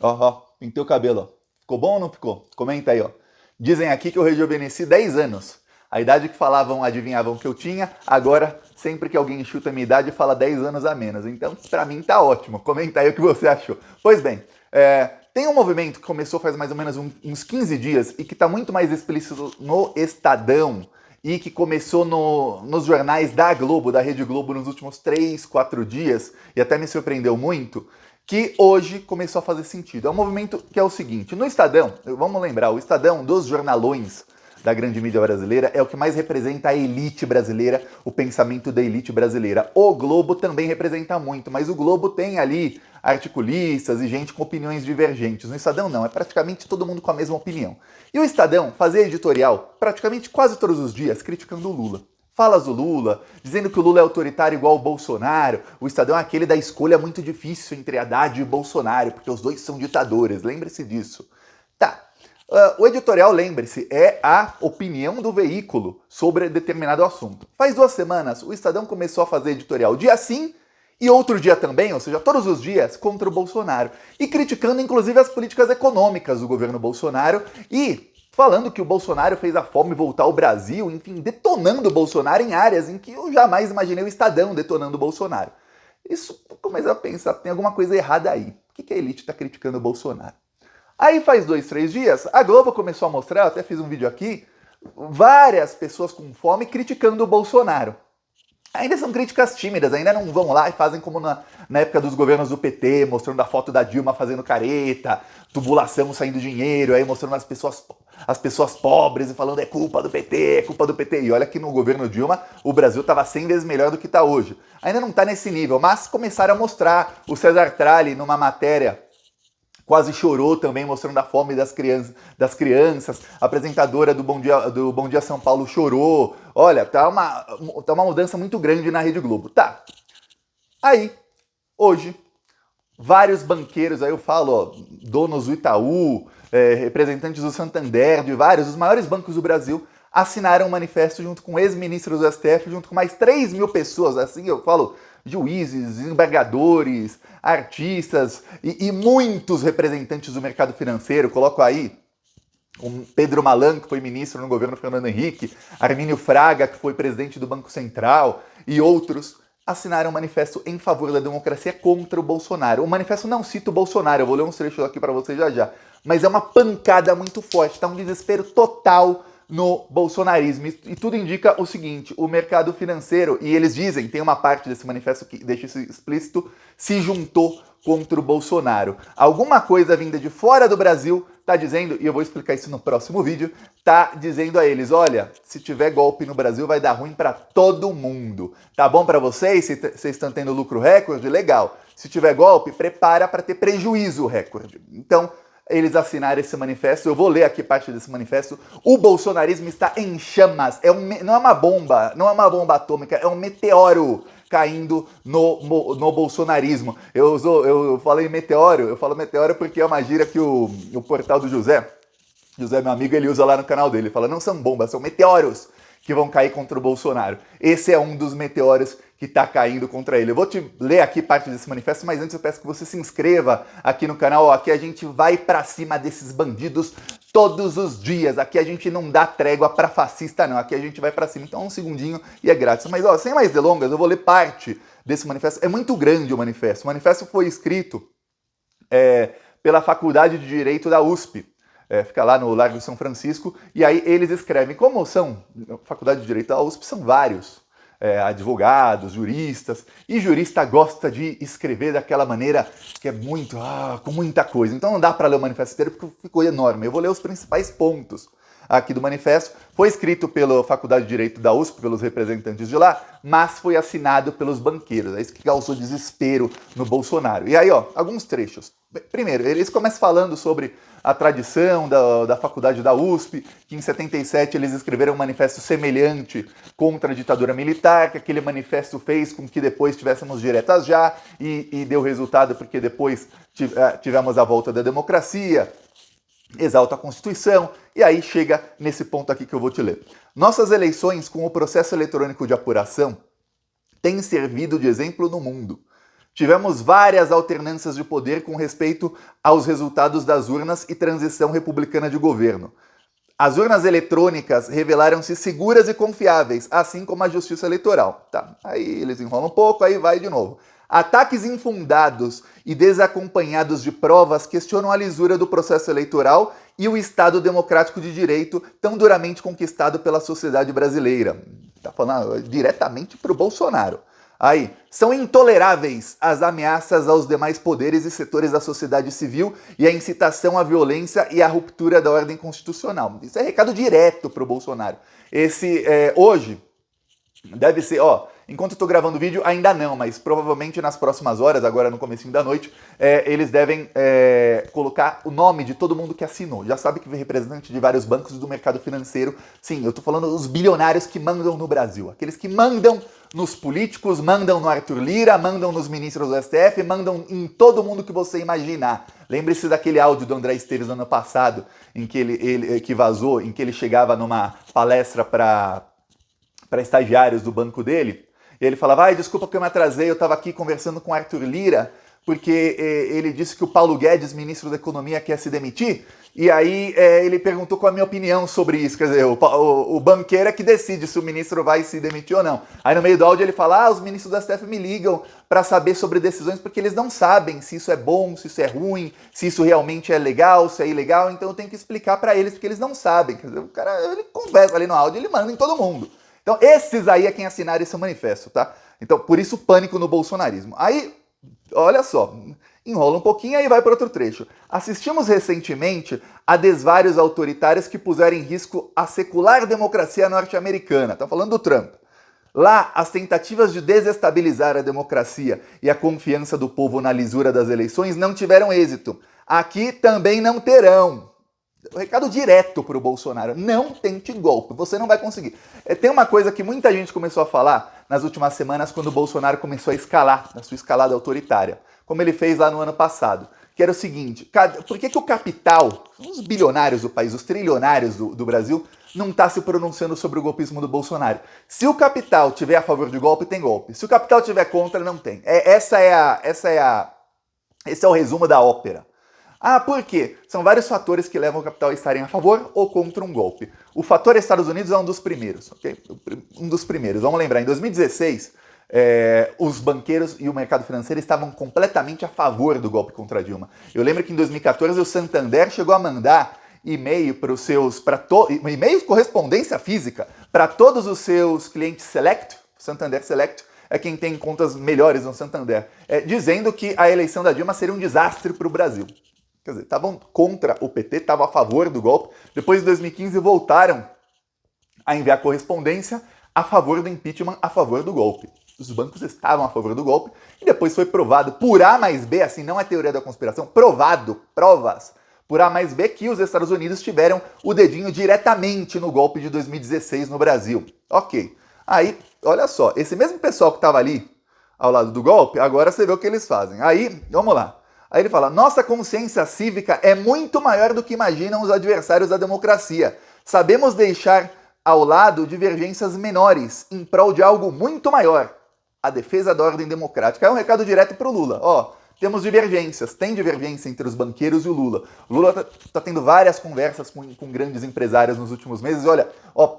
Ó, pintei o cabelo, ó. Ficou bom ou não ficou? Comenta aí, ó. Dizem aqui que eu rejuvenesci 10 anos. A idade que falavam, adivinhavam que eu tinha, agora, sempre que alguém chuta a minha idade, fala 10 anos a menos. Então, pra mim tá ótimo. Comenta aí o que você achou. Pois bem, tem um movimento que começou faz mais ou menos uns 15 dias e que tá muito mais explícito no Estadão e que começou nos jornais da Globo, da Rede Globo, nos últimos 3, 4 dias, e até me surpreendeu muito, que hoje começou a fazer sentido. É um movimento que é o seguinte: no Estadão, vamos lembrar, o Estadão dos jornalões da grande mídia brasileira é o que mais representa a elite brasileira, o pensamento da elite brasileira. O Globo também representa muito, mas o Globo tem ali articulistas e gente com opiniões divergentes. No Estadão não, é praticamente todo mundo com a mesma opinião. E o Estadão fazia editorial praticamente quase todos os dias criticando o Lula. Falas do Lula, dizendo que o Lula é autoritário igual o Bolsonaro. O Estadão é aquele da escolha muito difícil entre Haddad e Bolsonaro, porque os dois são ditadores, lembre-se disso. Tá. O editorial, lembre-se, é a opinião do veículo sobre determinado assunto. Faz 2 semanas, o Estadão começou a fazer editorial dia sim e outro dia também, ou seja, todos os dias, contra o Bolsonaro. E criticando, inclusive, as políticas econômicas do governo Bolsonaro e falando que o Bolsonaro fez a fome voltar ao Brasil, enfim, detonando o Bolsonaro em áreas em que eu jamais imaginei o Estadão detonando o Bolsonaro. Isso, comecei a pensar, tem alguma coisa errada aí. Por que a elite está criticando o Bolsonaro? Aí faz 2, 3 dias, a Globo começou a mostrar, eu até fiz um vídeo aqui, várias pessoas com fome criticando o Bolsonaro. Ainda são críticas tímidas, ainda não vão lá e fazem como na época dos governos do PT, mostrando a foto da Dilma fazendo careta, tubulação saindo dinheiro, aí mostrando as pessoas pobres e falando é culpa do PT, é culpa do PT. E olha que no governo Dilma o Brasil estava 100 vezes melhor do que está hoje. Ainda não está nesse nível, mas começaram a mostrar. O César Tralli, numa matéria, quase chorou também, mostrando a fome das crianças. A apresentadora do Bom Dia São Paulo chorou. Olha, tá uma mudança muito grande na Rede Globo. Tá. Aí, hoje, vários banqueiros, aí eu falo, ó, donos do Itaú, representantes do Santander, de vários, os maiores bancos do Brasil, assinaram um manifesto junto com ex-ministros do STF, junto com mais 3 mil pessoas, assim eu falo, juízes, desembargadores, artistas e muitos representantes do mercado financeiro. Coloco aí o Pedro Malan, que foi ministro no governo Fernando Henrique, Armínio Fraga, que foi presidente do Banco Central, e outros assinaram um manifesto em favor da democracia contra o Bolsonaro. O manifesto não cita o Bolsonaro, eu vou ler uns trechos aqui para vocês já já, mas é uma pancada muito forte, está um desespero total no bolsonarismo. E tudo indica o seguinte: o mercado financeiro, e eles dizem, tem uma parte desse manifesto que deixa isso explícito, se juntou contra o Bolsonaro. Alguma coisa vinda de fora do Brasil tá dizendo, e eu vou explicar isso no próximo vídeo, tá dizendo a eles, olha, se tiver golpe no Brasil vai dar ruim para todo mundo. Tá bom para vocês? Se vocês estão tendo lucro recorde? Legal. Se tiver golpe, prepara para ter prejuízo recorde. Então, eles assinaram esse manifesto, eu vou ler aqui parte desse manifesto. O bolsonarismo está em chamas, não é uma bomba, não é uma bomba atômica, é um meteoro caindo no bolsonarismo. Eu falei meteoro, eu falo meteoro porque é uma gíria que o portal do José, meu amigo, ele usa lá no canal dele. Ele fala, não são bombas, são meteoros que vão cair contra o Bolsonaro. Esse é um dos meteoros que está caindo contra ele. Eu vou te ler aqui parte desse manifesto, mas antes eu peço que você se inscreva aqui no canal. Aqui a gente vai para cima desses bandidos todos os dias. Aqui a gente não dá trégua para fascista, não. Aqui a gente vai para cima. Então, um segundinho e é grátis. Mas, ó, sem mais delongas, eu vou ler parte desse manifesto. É muito grande o manifesto. O manifesto foi escrito pela Faculdade de Direito da USP. Fica lá no Largo de São Francisco, e aí eles escrevem, como são, Faculdade de Direito da USP são vários, advogados, juristas, e jurista gosta de escrever daquela maneira que é muito, com muita coisa, então não dá para ler o manifesto inteiro porque ficou enorme. Eu vou ler os principais pontos aqui do manifesto. Foi escrito pela Faculdade de Direito da USP, pelos representantes de lá, mas foi assinado pelos banqueiros. É isso que causou desespero no Bolsonaro. E aí, ó, alguns trechos. Primeiro, eles começam falando sobre a tradição da faculdade da USP, que em 77 eles escreveram um manifesto semelhante contra a ditadura militar, que aquele manifesto fez com que depois tivéssemos diretas já, e deu resultado porque depois tivemos a volta da democracia, exalta a Constituição, e aí chega nesse ponto aqui que eu vou te ler. Nossas eleições com o processo eletrônico de apuração têm servido de exemplo no mundo. Tivemos várias alternâncias de poder com respeito aos resultados das urnas e transição republicana de governo. As urnas eletrônicas revelaram-se seguras e confiáveis, assim como a justiça eleitoral. Tá, aí eles enrolam um pouco, aí vai de novo. Ataques infundados e desacompanhados de provas questionam a lisura do processo eleitoral e o Estado democrático de direito tão duramente conquistado pela sociedade brasileira. Tá falando diretamente para o Bolsonaro. Aí, são intoleráveis as ameaças aos demais poderes e setores da sociedade civil e a incitação à violência e à ruptura da ordem constitucional. Isso é recado direto para o Bolsonaro. Hoje, deve ser, enquanto eu estou gravando o vídeo, ainda não, mas provavelmente nas próximas horas, agora no comecinho da noite, eles devem colocar o nome de todo mundo que assinou. Já sabe que vem representante de vários bancos do mercado financeiro. Sim, eu estou falando dos bilionários que mandam no Brasil. Aqueles que mandam nos políticos, mandam no Arthur Lira, mandam nos ministros do STF, mandam em todo mundo que você imaginar. Lembre-se daquele áudio do André Esteves do ano passado, em que que vazou, em que ele chegava numa palestra para estagiários do banco dele, e ele falava, desculpa que eu me atrasei, eu estava aqui conversando com o Arthur Lira, porque ele disse que o Paulo Guedes, ministro da Economia, quer se demitir, e aí ele perguntou qual a minha opinião sobre isso, quer dizer, o banqueiro é que decide se o ministro vai se demitir ou não. Aí no meio do áudio ele fala, os ministros da STF me ligam para saber sobre decisões, porque eles não sabem se isso é bom, se isso é ruim, se isso realmente é legal, se é ilegal, então eu tenho que explicar para eles, porque eles não sabem. Quer dizer, o cara, ele conversa ali no áudio, ele manda em todo mundo. Então, esses aí é quem assinaram esse manifesto, tá? Então, por isso o pânico no bolsonarismo. Aí, olha só, enrola um pouquinho e aí vai para outro trecho. Assistimos recentemente a desvários autoritários que puseram em risco a secular democracia norte-americana. Tá falando do Trump. Lá, as tentativas de desestabilizar a democracia e a confiança do povo na lisura das eleições não tiveram êxito. Aqui também não terão. O recado direto para o Bolsonaro, não tente golpe, você não vai conseguir. Tem uma coisa que muita gente começou a falar nas últimas semanas quando o Bolsonaro começou a escalar, na sua escalada autoritária, como ele fez lá no ano passado, que era o seguinte, por que o capital, os bilionários do país, os trilionários do Brasil, não está se pronunciando sobre o golpismo do Bolsonaro? Se o capital tiver a favor de golpe, tem golpe. Se o capital tiver contra, não tem. Esse é o resumo da ópera. Por quê? São vários fatores que levam o capital a estarem a favor ou contra um golpe. O fator Estados Unidos é um dos primeiros, ok? Um dos primeiros. Vamos lembrar, em 2016, os banqueiros e o mercado financeiro estavam completamente a favor do golpe contra Dilma. Eu lembro que em 2014 o Santander chegou a mandar e-mail para os seus, e-mail correspondência física para todos os seus clientes Select, Santander Select, é quem tem contas melhores no Santander, dizendo que a eleição da Dilma seria um desastre para o Brasil. Quer dizer, estavam contra o PT, estavam a favor do golpe. Depois de 2015 voltaram a enviar correspondência a favor do impeachment, a favor do golpe. Os bancos estavam a favor do golpe e depois foi provado por A mais B, assim não é teoria da conspiração, provado, provas, por A mais B que os Estados Unidos tiveram o dedinho diretamente no golpe de 2016 no Brasil. Ok. Aí, olha só, esse mesmo pessoal que estava ali ao lado do golpe, agora você vê o que eles fazem. Aí, vamos lá. Aí ele fala, nossa consciência cívica é muito maior do que imaginam os adversários da democracia. Sabemos deixar ao lado divergências menores em prol de algo muito maior, a defesa da ordem democrática. É um recado direto para o Lula. Temos divergências, tem divergência entre os banqueiros e o Lula. O Lula tá tendo várias conversas com grandes empresários nos últimos meses. Olha,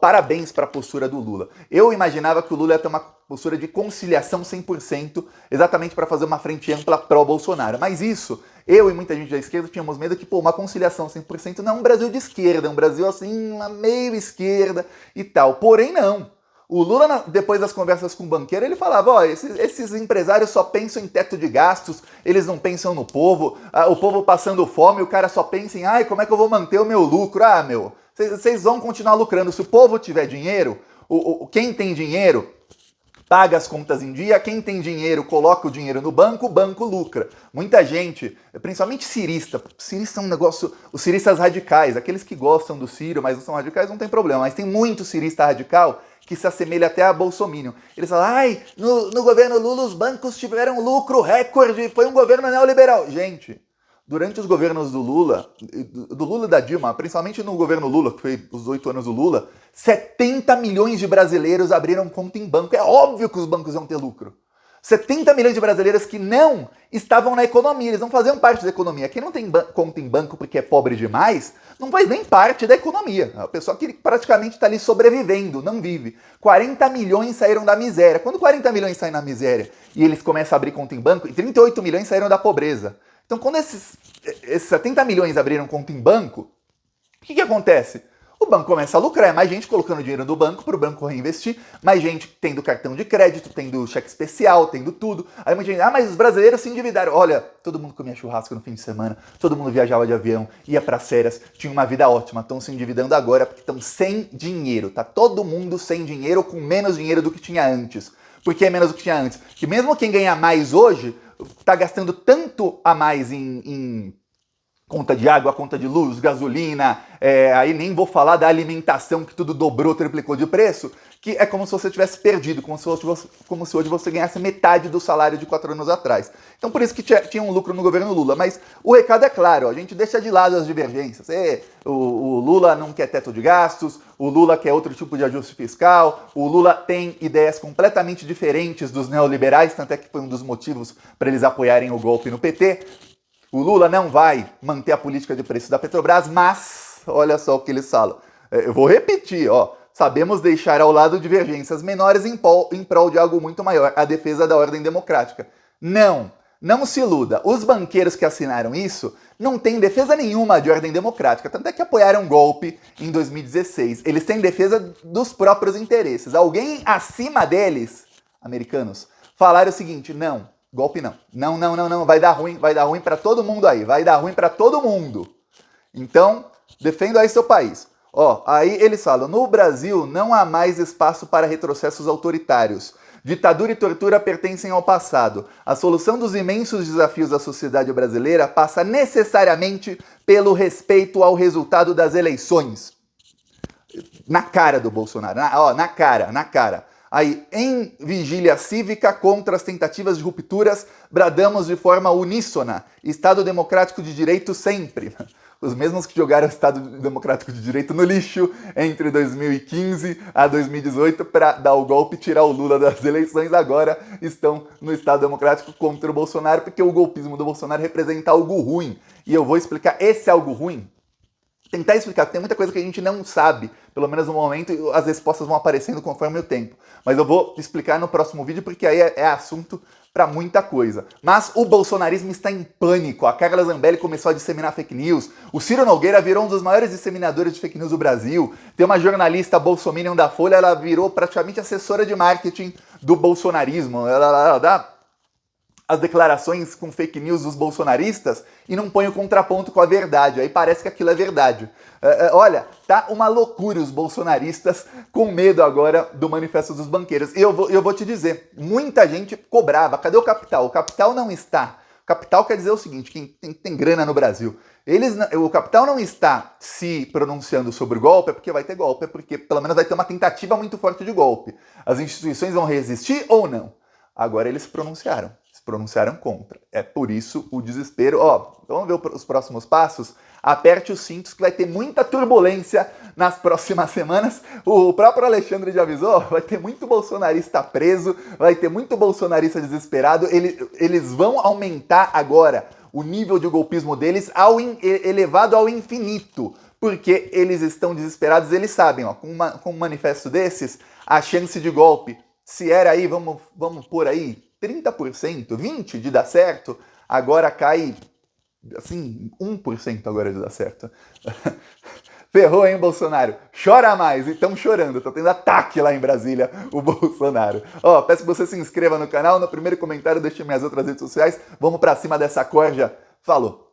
parabéns para a postura do Lula. Eu imaginava que o Lula ia ter uma postura de conciliação 100%, exatamente para fazer uma frente ampla pró-Bolsonaro. Mas isso, eu e muita gente da esquerda tínhamos medo que, uma conciliação 100% não é um Brasil de esquerda, é um Brasil assim, uma meio esquerda e tal. Porém, não. O Lula, depois das conversas com o banqueiro, ele falava, esses empresários só pensam em teto de gastos, eles não pensam no povo, o povo passando fome, o cara só pensa em, como é que eu vou manter o meu lucro? Vocês vão continuar lucrando. Se o povo tiver dinheiro, quem tem dinheiro paga as contas em dia, quem tem dinheiro coloca o dinheiro no banco, o banco lucra. Muita gente, principalmente cirista é um negócio, os ciristas radicais, aqueles que gostam do Ciro, mas não são radicais, não tem problema, mas tem muito cirista radical que se assemelha até a Bolsonaro. Eles falam, no governo Lula os bancos tiveram lucro recorde, foi um governo neoliberal. Gente, durante os governos do Lula e da Dilma, principalmente no governo Lula, que foi os 8 anos do Lula, 70 milhões de brasileiros abriram conta em banco. É óbvio que os bancos vão ter lucro. 70 milhões de brasileiros que não estavam na economia, eles não faziam parte da economia. Quem não tem conta em banco porque é pobre demais, não faz nem parte da economia. É a pessoa que praticamente está ali sobrevivendo, não vive. 40 milhões saíram da miséria. Quando 40 milhões saem na miséria e eles começam a abrir conta em banco, 38 milhões saíram da pobreza. Então quando esses 70 milhões abriram conta em banco, o que acontece? O banco começa a lucrar, é mais gente colocando dinheiro no banco para o banco reinvestir, mais gente tendo cartão de crédito, tendo cheque especial, tendo tudo. Aí muita gente, mas os brasileiros se endividaram. Olha, todo mundo comia churrasco no fim de semana, todo mundo viajava de avião, ia para férias, tinha uma vida ótima. Estão se endividando agora porque estão sem dinheiro. Tá todo mundo sem dinheiro, com menos dinheiro do que tinha antes. Por que menos do que tinha antes? Que mesmo quem ganha mais hoje, tá gastando tanto a mais em conta de água, conta de luz, gasolina, aí nem vou falar da alimentação que tudo dobrou, triplicou de preço, que é como se você tivesse perdido, como se hoje você ganhasse metade do salário de 4 anos atrás. Então por isso que tinha um lucro no governo Lula, mas o recado é claro, ó, a gente deixa de lado as divergências. O Lula não quer teto de gastos, o Lula quer outro tipo de ajuste fiscal, o Lula tem ideias completamente diferentes dos neoliberais, tanto é que foi um dos motivos para eles apoiarem o golpe no PT. O Lula não vai manter a política de preço da Petrobras, mas, olha só o que eles falam. Eu vou repetir, ó. Sabemos deixar ao lado divergências menores em prol de algo muito maior, a defesa da ordem democrática. Não se iluda. Os banqueiros que assinaram isso não têm defesa nenhuma de ordem democrática, tanto é que apoiaram um golpe em 2016. Eles têm defesa dos próprios interesses. Alguém acima deles, americanos, falaram o seguinte, golpe não. Não, vai dar ruim para todo mundo aí, vai dar ruim para todo mundo. Então, defenda aí seu país. Ó, aí eles falam, no Brasil não há mais espaço para retrocessos autoritários. Ditadura e tortura pertencem ao passado. A solução dos imensos desafios da sociedade brasileira passa necessariamente pelo respeito ao resultado das eleições. Na cara do Bolsonaro, na cara. Aí, em vigília cívica contra as tentativas de rupturas, bradamos de forma uníssona, Estado Democrático de Direito sempre. Os mesmos que jogaram o Estado Democrático de Direito no lixo entre 2015 a 2018 para dar o golpe e tirar o Lula das eleições, agora estão no Estado Democrático contra o Bolsonaro, porque o golpismo do Bolsonaro representa algo ruim. E eu vou explicar esse algo ruim. Tentar explicar, porque tem muita coisa que a gente não sabe, pelo menos no momento, e as respostas vão aparecendo conforme o tempo. Mas eu vou explicar no próximo vídeo, porque aí é assunto para muita coisa. Mas o bolsonarismo está em pânico. A Carla Zambelli começou a disseminar fake news. O Ciro Nogueira virou um dos maiores disseminadores de fake news do Brasil. Tem uma jornalista bolsominion da Folha, ela virou praticamente assessora de marketing do bolsonarismo. Ela dá as declarações com fake news dos bolsonaristas e não põe o contraponto com a verdade. Aí parece que aquilo é verdade. Olha, tá uma loucura os bolsonaristas com medo agora do manifesto dos banqueiros. E eu vou te dizer, muita gente cobrava. Cadê o capital? O capital não está. O capital quer dizer o seguinte, quem tem grana no Brasil. O capital não está se pronunciando sobre o golpe, é porque vai ter golpe, é porque pelo menos vai ter uma tentativa muito forte de golpe. As instituições vão resistir ou não? Agora eles se pronunciaram contra. É por isso o desespero. Vamos ver os próximos passos? Aperte os cintos que vai ter muita turbulência nas próximas semanas. O próprio Alexandre já avisou, vai ter muito bolsonarista preso, vai ter muito bolsonarista desesperado. Eles vão aumentar agora o nível de golpismo deles elevado ao infinito, porque eles estão desesperados, eles sabem, com um manifesto desses, a chance de golpe, se era aí, vamos pôr aí, 30%, 20% de dar certo, agora cai, assim, 1% agora de dar certo. Ferrou, hein, Bolsonaro? Chora mais, e estão chorando, tá tendo ataque lá em Brasília, o Bolsonaro. Peço que você se inscreva no canal, no primeiro comentário deixe minhas outras redes sociais, vamos pra cima dessa corja, falou!